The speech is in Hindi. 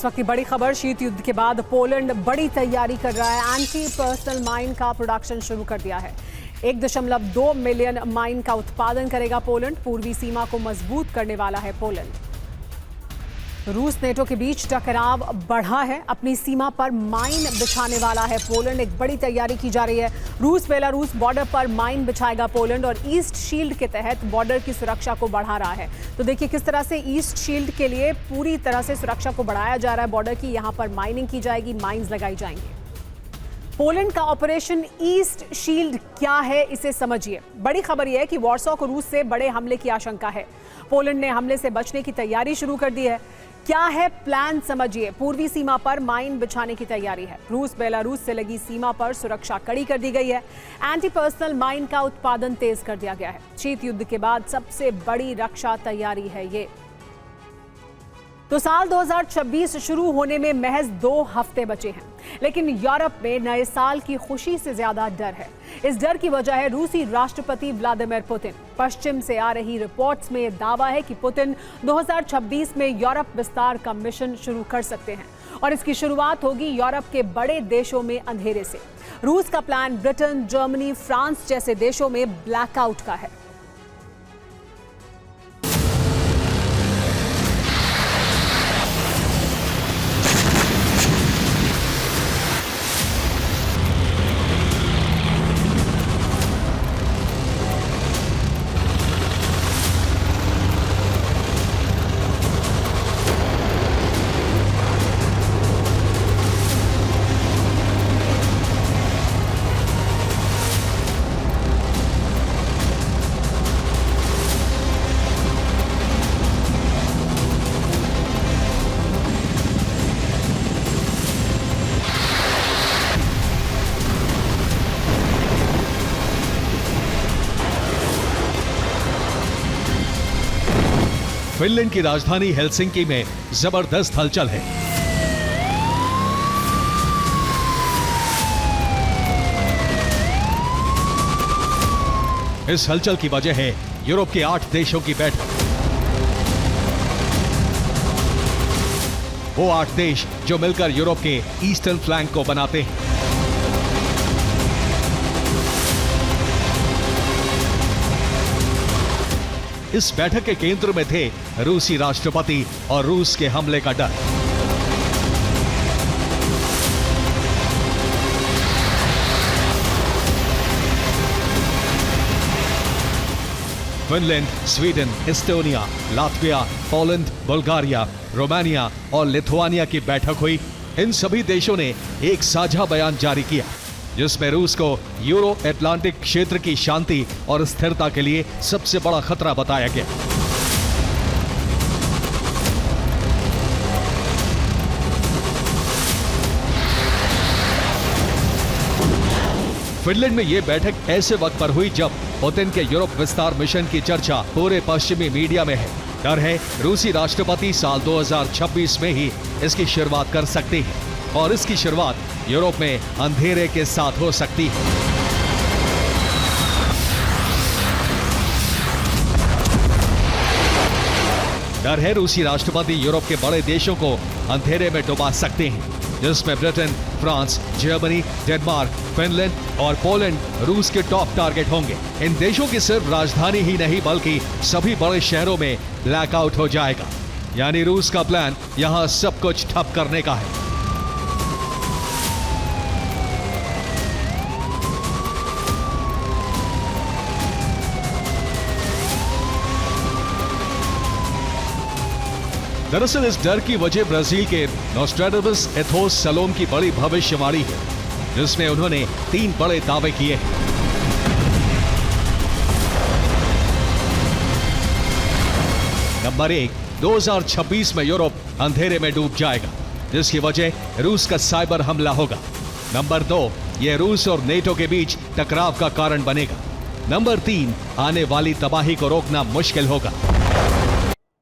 इस वक्त की बड़ी खबर, शीत युद्ध के बाद पोलैंड बड़ी तैयारी कर रहा है। एंटी पर्सनल माइन का प्रोडक्शन शुरू कर दिया है। 1.2 मिलियन माइन का उत्पादन करेगा पोलैंड। पूर्वी सीमा को मजबूत करने वाला है पोलैंड। रूस नेटो के बीच टकराव बढ़ा है। अपनी सीमा पर माइन बिछाने वाला है पोलैंड। एक बड़ी तैयारी की जा रही है। रूस बेलारूस बॉर्डर पर माइन बिछाएगा पोलैंड और ईस्ट शील्ड के तहत बॉर्डर की सुरक्षा को बढ़ा रहा है। तो देखिए किस तरह से ईस्ट शील्ड के लिए पूरी तरह से सुरक्षा को बढ़ाया जा रहा है बॉर्डर की। यहां पर माइनिंग की जाएगी, माइन्स लगाई जाएंगी। पोलैंड का ऑपरेशन ईस्ट शील्ड क्या है, इसे समझिए। बड़ी खबर यह है कि वॉर्सो को रूस से बड़े हमले की आशंका है। पोलैंड ने हमले से बचने की तैयारी शुरू कर दी है। क्या है प्लान, समझिए। पूर्वी सीमा पर माइन बिछाने की तैयारी है। रूस बेलारूस से लगी सीमा पर सुरक्षा कड़ी कर दी गई है। एंटी पर्सनल माइन का उत्पादन तेज कर दिया गया है। शीत युद्ध के बाद सबसे बड़ी रक्षा तैयारी है ये। तो साल 2026 शुरू होने में महज 2 हफ्ते बचे हैं, लेकिन यूरोप में नए साल की खुशी से ज्यादा डर है। इस डर की वजह है रूसी राष्ट्रपति व्लादिमीर पुतिन। पश्चिम से आ रही रिपोर्ट्स में दावा है कि पुतिन 2026 में यूरोप विस्तार का मिशन शुरू कर सकते हैं और इसकी शुरुआत होगी यूरोप के बड़े देशों में अंधेरे से। रूस का प्लान ब्रिटेन, जर्मनी, फ्रांस जैसे देशों में ब्लैकआउट का है। फिनलैंड की राजधानी हेलसिंकी में जबरदस्त हलचल है। इस हलचल की वजह है यूरोप के 8 देशों की बैठक। वो 8 देश जो मिलकर यूरोप के ईस्टर्न फ्लैंक को बनाते हैं। इस बैठक के केंद्र में थे रूसी राष्ट्रपति और रूस के हमले का डर। Finland, Sweden, Estonia, Latvia, Poland, Bulgaria, Romania और लिथुआनिया की बैठक हुई। इन सभी देशों ने एक साझा बयान जारी किया जिसमें रूस को यूरो अटलांटिक क्षेत्र की शांति और स्थिरता के लिए सबसे बड़ा खतरा बताया गया। फिनलैंड में यह बैठक ऐसे वक्त पर हुई जब पुतिन के यूरोप विस्तार मिशन की चर्चा पूरे पश्चिमी मीडिया में है। डर है रूसी राष्ट्रपति साल 2026 में ही इसकी शुरुआत कर सकते हैं और इसकी शुरुआत यूरोप में अंधेरे के साथ हो सकती है। डर है रूसी राष्ट्रपति यूरोप के बड़े देशों को अंधेरे में डुबा सकते हैं, जिसमें Britain, France, Germany, Denmark, Finland और पोलैंड रूस के टॉप टारगेट होंगे। इन देशों की सिर्फ राजधानी ही नहीं बल्कि सभी बड़े शहरों में ब्लैकआउट हो जाएगा। यानी रूस का प्लान यहां सब कुछ ठप करने का है। दरअसल इस डर की वजह ब्राजील के नोस्ट्राडामस एथोस सलोम की बड़ी भविष्यवाणी है, जिसमें उन्होंने 3 बड़े दावे किए हैं। नंबर 1, 2026 में यूरोप अंधेरे में डूब जाएगा, जिसकी वजह रूस का साइबर हमला होगा। नंबर 2, यह रूस और नेटो के बीच टकराव का कारण बनेगा। नंबर 3, आने वाली तबाही को रोकना मुश्किल होगा।